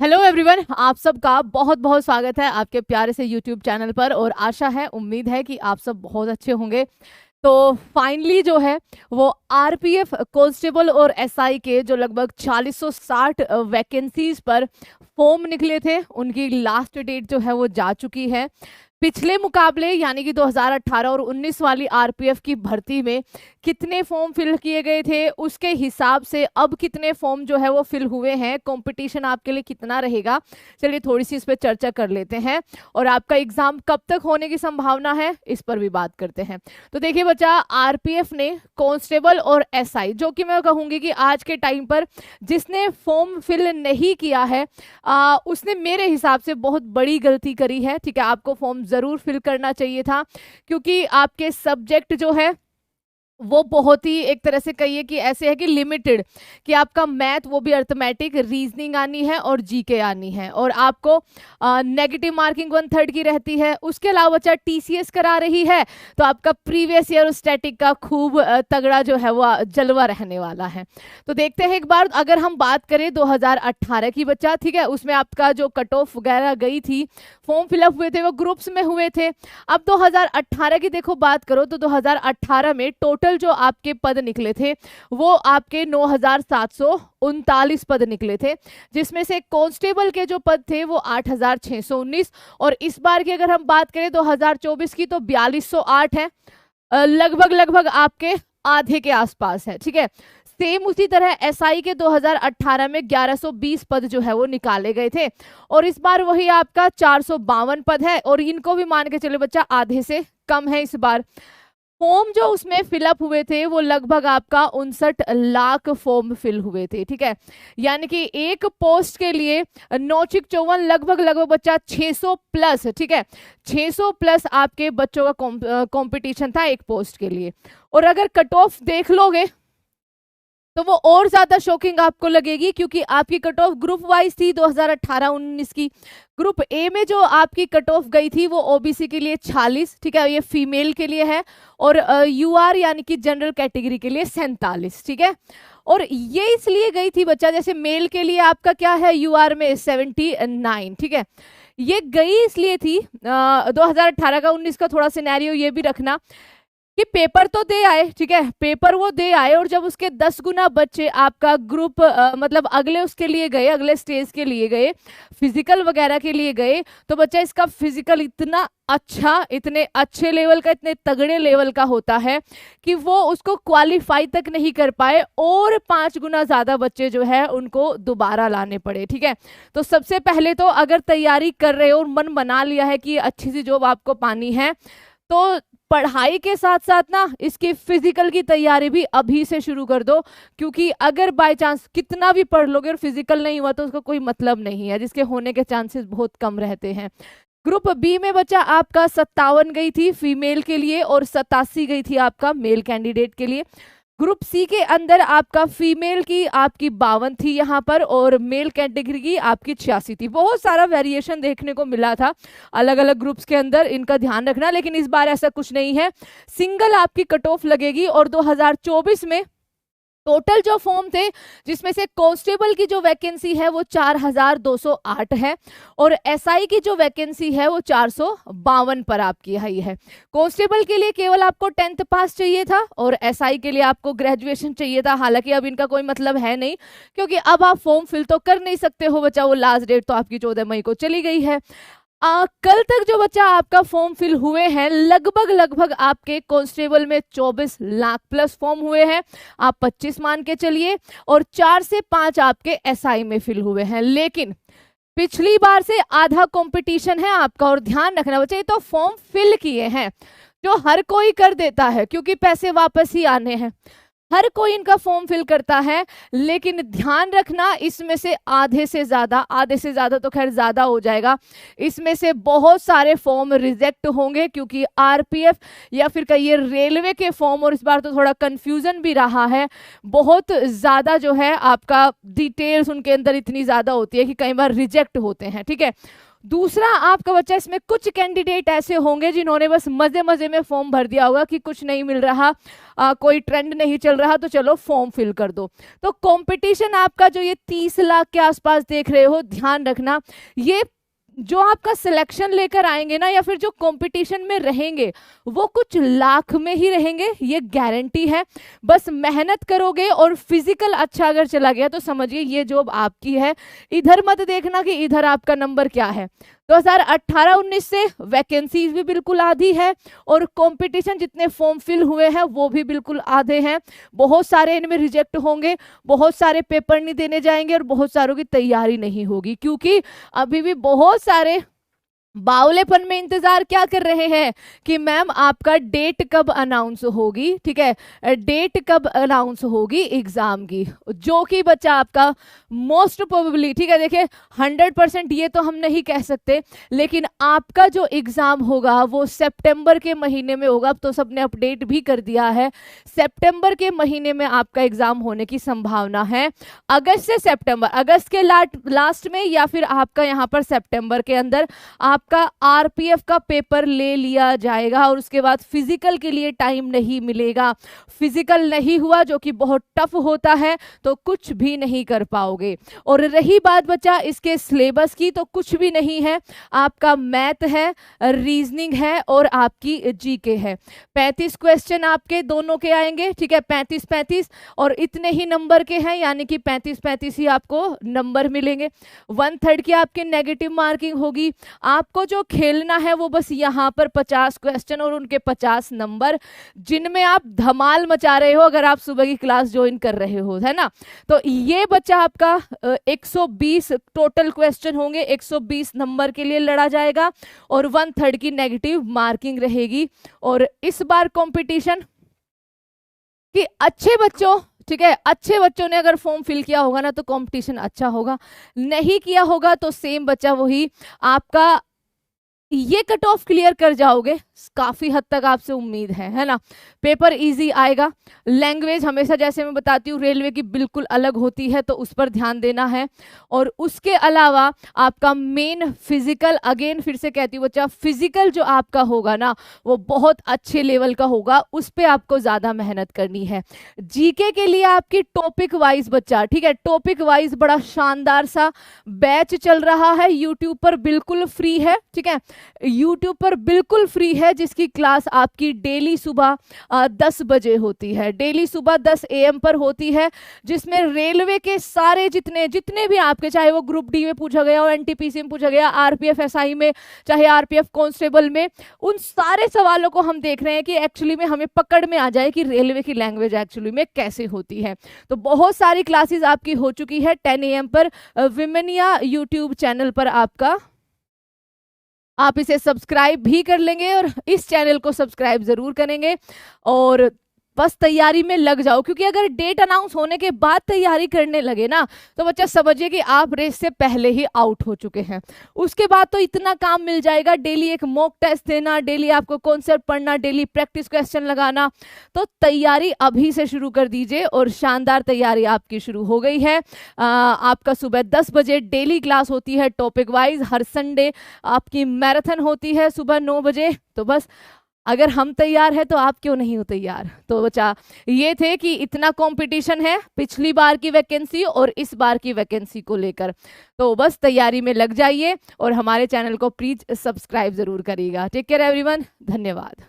Hello everyone, आप सबका बहुत बहुत स्वागत है आपके प्यारे से यूट्यूब चैनल पर। और आशा है, उम्मीद है कि आप सब बहुत अच्छे होंगे। तो फाइनली जो है वो आरपीएफ कांस्टेबल और एसआई के जो लगभग 4060 वैकेंसीज पर फॉर्म निकले थे, उनकी लास्ट डेट जो है वो जा चुकी है। पिछले मुकाबले यानी कि 2018 और 19 वाली आरपीएफ की भर्ती में कितने फॉर्म फिल किए गए थे, उसके हिसाब से अब कितने फॉर्म जो है वो फिल हुए हैं, कंपटीशन आपके लिए कितना रहेगा, चलिए थोड़ी सी इस पर चर्चा कर लेते हैं। और आपका एग्जाम कब तक होने की संभावना है, इस पर भी बात करते हैं। तो देखिए बच्चा, आरपीएफ ने कांस्टेबल और एसआई, जो कि मैं कहूंगी कि आज के टाइम पर जिसने फॉर्म फिल नहीं किया है उसने मेरे हिसाब से बहुत बड़ी गलती करी है। ठीक है, आपको फॉर्म जरूर फिल करना चाहिए था, क्योंकि आपके सब्जेक्ट जो है वो बहुत ही एक तरह से कहिए कि ऐसे है कि लिमिटेड, कि आपका मैथ, वो भी अर्थमेटिक, रीजनिंग आनी है और जीके आनी है, और आपको नेगेटिव मार्किंग 1/3 की रहती है। उसके अलावा बच्चा टीसीएस करा रही है, तो आपका प्रीवियस ईयर स्टैटिक का खूब तगड़ा जो है वो जलवा रहने वाला है। तो देखते हैं एक बार, अगर हम बात करें 2018 की बच्चा, ठीक है, उसमें आपका जो कट ऑफ वगैरह गई थी, फॉर्म फिलअप हुए थे वो ग्रुप्स में हुए थे। अब 2018 की देखो बात करो तो 2018 में टोटल जो आपके पद निकले थे वो आपके 9739 पद निकले थे, जिसमें से कांस्टेबल के जो पद थे वो 8619। और इस बार की अगर हम बात करें 2024 की, तो 4208 है, लगभग लगभग आपके आधे के आसपास है। ठीक है, सेम उसी तरह एसआई के 2018 में 1120 पद जो है वो निकाले गए थे, और इस बार वही आपका 452 पद है, और इनको भी मान के चले बच्चा आधे से कम है इस बार। फॉर्म जो उसमें फिलअप हुए थे वो लगभग आपका 59 लाख फॉर्म फिल हुए थे। ठीक है, यानी कि एक पोस्ट के लिए 954, लगभग लगभग बच्चा 600 प्लस। ठीक है, 600 प्लस आपके बच्चों का कंपटीशन था एक पोस्ट के लिए। और अगर कट ऑफ देख लोगे तो वो और ज्यादा शॉकिंग आपको लगेगी, क्योंकि आपकी कट ऑफ ग्रुप वाइज थी 2018-19 की। ग्रुप ए में जो आपकी कट ऑफ गई थी वो ओबीसी के लिए 46, ठीक है, ये फीमेल के लिए है, और यूआर यानी कि जनरल कैटेगरी के लिए 47। ठीक है, और ये इसलिए गई थी बच्चा, जैसे मेल के लिए आपका क्या है यूआर में 79। ठीक है, ये गई इसलिए थी 2018 का 19 का थोड़ा सिनेरियो ये भी रखना कि पेपर तो दे आए, ठीक है, पेपर वो दे आए, और जब उसके 10 गुना बच्चे आपका ग्रुप मतलब अगले उसके लिए गए, अगले स्टेज के लिए गए, फिजिकल वगैरह के लिए गए, तो बच्चा इसका फिजिकल इतना अच्छा, इतने अच्छे लेवल का, इतने तगड़े लेवल का होता है कि वो उसको क्वालिफाई तक नहीं कर पाए, और 5 गुना ज्यादा बच्चे जो है उनको दोबारा लाने पड़े। ठीक है, तो सबसे पहले तो अगर तैयारी कर रहे हो और मन बना लिया है कि अच्छी सी जॉब आपको पानी है, तो पढ़ाई के साथ साथ ना इसकी फिजिकल की तैयारी भी अभी से शुरू कर दो, क्योंकि अगर बाय चांस कितना भी पढ़ लोगे और फिजिकल नहीं हुआ तो उसका कोई मतलब नहीं है, जिसके होने के चांसेस बहुत कम रहते हैं। ग्रुप बी में बच्चा आपका 57 गई थी फीमेल के लिए, और 87 गई थी आपका मेल कैंडिडेट के लिए। ग्रुप सी के अंदर आपका फीमेल की आपकी 52 थी यहाँ पर, और मेल कैटेगरी की आपकी 86 थी। बहुत सारा वेरिएशन देखने को मिला था अलग अलग ग्रुप्स के अंदर, इनका ध्यान रखना, लेकिन इस बार ऐसा कुछ नहीं है, सिंगल आपकी कट ऑफ लगेगी। और 2024 में टोटल जो फॉर्म थे, जिसमें से कांस्टेबल की जो वैकेंसी है वो 4208 है, और एसआई की जो वैकेंसी है वो 452 पर आपकी आई है। कांस्टेबल के लिए केवल आपको 10th पास चाहिए था, और एसआई के लिए आपको ग्रेजुएशन चाहिए था। हालांकि अब इनका कोई मतलब है नहीं, क्योंकि अब आप फॉर्म फिल तो कर नहीं सकते हो बच्चा, वो लास्ट डेट तो आपकी 14 मई को चली गई है। कल तक जो बच्चा आपका फॉर्म फिल हुए हैं, लगभग लगभग आपके कांस्टेबल में 24 लाख प्लस फॉर्म हुए हैं, आप 25 मान के चलिए, और 4 से 5 आपके एसआई में फिल हुए हैं। लेकिन पिछली बार से आधा कंपटीशन है आपका, और ध्यान रखना बच्चा, ये तो फॉर्म फिल किए हैं जो हर कोई कर देता है, क्योंकि पैसे वापस ही आने हैं, हर कोई इनका फॉर्म फिल करता है। लेकिन ध्यान रखना, इसमें से आधे से ज्यादा तो खैर ज्यादा हो जाएगा, इसमें से बहुत सारे फॉर्म रिजेक्ट होंगे, क्योंकि आरपीएफ या फिर कहिए रेलवे के फॉर्म, और इस बार तो थोड़ा कंफ्यूजन भी रहा है, बहुत ज्यादा जो है आपका डिटेल्स उनके अंदर इतनी ज्यादा होती है कि कई बार रिजेक्ट होते हैं। ठीक है, दूसरा, आपका बच्चा इसमें कुछ कैंडिडेट ऐसे होंगे जिन्होंने बस मजे मजे में फॉर्म भर दिया होगा कि कुछ नहीं मिल रहा, कोई ट्रेंड नहीं चल रहा, तो चलो फॉर्म फिल कर दो। तो कंपटीशन आपका जो ये 30 लाख के आसपास देख रहे हो, ध्यान रखना, ये जो आपका सिलेक्शन लेकर आएंगे ना, या फिर जो कंपटीशन में रहेंगे, वो कुछ लाख में ही रहेंगे, ये गारंटी है। बस मेहनत करोगे और फिजिकल अच्छा अगर चला गया तो समझिए ये जॉब आपकी है। इधर मत देखना कि इधर आपका नंबर क्या है। 2018-19 से वैकेंसीज भी बिल्कुल आधी है और कंपटीशन जितने फॉर्म फिल हुए हैं वो भी बिल्कुल आधे हैं। बहुत सारे इनमें रिजेक्ट होंगे, बहुत सारे पेपर नहीं देने जाएंगे और बहुत सारों की तैयारी नहीं होगी, क्योंकि अभी भी बहुत सारे बावलेपन में इंतजार क्या कर रहे हैं कि मैम आपका डेट कब अनाउंस होगी, ठीक है, डेट कब अनाउंस होगी एग्जाम की, जो कि बच्चा आपका मोस्ट प्रोबेबली, ठीक है, देखिए 100% ये तो हम नहीं कह सकते, लेकिन आपका जो एग्जाम होगा वो सितंबर के महीने में होगा। अब तो सबने अपडेट भी कर दिया है, सितंबर के महीने में आपका एग्जाम होने की संभावना है। अगस्त से सितंबर, अगस्त के लास्ट में या फिर आपका यहाँ पर सितंबर के अंदर आपका आरपीएफ का पेपर ले लिया जाएगा और उसके बाद फिजिकल के लिए टाइम नहीं मिलेगा। फिजिकल नहीं हुआ, जो कि बहुत टफ होता है, तो कुछ भी नहीं कर पाओगे। और रही बात बच्चा इसके सिलेबस की, तो कुछ भी नहीं है, आपका मैथ है, रीजनिंग है और आपकी जीके है। 35 क्वेश्चन आपके दोनों के आएंगे, ठीक है, 35-35 और इतने ही नंबर के हैं, यानी कि 35-35 ही आपको नंबर मिलेंगे। 1/3 की आपकी नेगेटिव मार्किंग होगी। आपको जो खेलना है वो बस यहाँ पर 50 क्वेश्चन और उनके 50 नंबर, जिनमें आप धमाल मचा रहे हो अगर आप सुबह की क्लास ज्वाइन कर रहे हो, है ना। तो ये बच्चा आपका 120 टोटल क्वेश्चन होंगे, 120 नंबर के लिए लड़ा जाएगा और 1/3 की नेगेटिव मार्किंग रहेगी। और इस बार कंपटीशन कि अच्छे बच्चों, ठीक है, अच्छे बच्चों ने अगर फॉर्म फिल किया होगा ना तो कंपटीशन अच्छा होगा, नहीं किया होगा तो सेम बच्चा वही आपका ये कट ऑफ क्लियर कर जाओगे, काफी हद तक आपसे उम्मीद है ना। पेपर इजी आएगा। लैंग्वेज हमेशा जैसे मैं बताती हूँ रेलवे की बिल्कुल अलग होती है, तो उस पर ध्यान देना है। और उसके अलावा आपका मेन फिजिकल, अगेन फिर से कहती हूँ बच्चा, फिजिकल जो आपका होगा ना वो बहुत अच्छे लेवल का होगा, उस पर आपको ज्यादा मेहनत करनी है। जीके के लिए आपकी टॉपिक वाइज बच्चा, ठीक है, टॉपिक वाइज बड़ा शानदार सा बैच चल रहा है, यूट्यूब पर बिल्कुल फ्री है, ठीक है, यूट्यूब पर बिल्कुल फ्री है, जिसकी क्लास आपकी डेली सुबह 10 बजे होती है, डेली सुबह 10 AM पर होती है, जिसमें रेलवे के सारे जितने भी आपके, चाहे वो ग्रुप डी में पूछा गया हो, एनटीपीसी में पूछा गया, आरपीएफ एसआई में, चाहे आरपीएफ कांस्टेबल में, उन सारे सवालों को हम देख रहे हैं कि एक्चुअली में हमें पकड़ में आ जाए कि रेलवे की लैंग्वेज एक्चुअली में कैसे होती है। तो बहुत सारी क्लासेस आपकी हो चुकी है 10 AM पर विमेनिया यूट्यूब चैनल पर आपका, आप इसे सब्सक्राइब भी कर लेंगे और इस चैनल को सब्सक्राइब जरूर करेंगे और बस तैयारी में लग जाओ, क्योंकि अगर डेट अनाउंस होने के बाद तैयारी करने लगे ना तो बच्चा समझिए कि आप रेस से पहले ही आउट हो चुके हैं। उसके बाद तो इतना काम मिल जाएगा, डेली एक मॉक टेस्ट देना, डेली आपको कॉन्सेप्ट पढ़ना, डेली प्रैक्टिस क्वेश्चन लगाना। तो तैयारी अभी से शुरू कर दीजिए और शानदार तैयारी आपकी शुरू हो गई है। आपका सुबह 10 बजे डेली क्लास होती है टॉपिक वाइज, हर संडे आपकी मैराथन होती है सुबह 9 बजे। तो बस अगर हम तैयार है तो आप क्यों नहीं हो तैयार। तो बच्चा ये थे कि इतना कंपटीशन है पिछली बार की वैकेंसी और इस बार की वैकेंसी को लेकर, तो बस तैयारी में लग जाइए और हमारे चैनल को प्लीज सब्सक्राइब जरूर करिएगा। टेक केयर एवरीवन, धन्यवाद।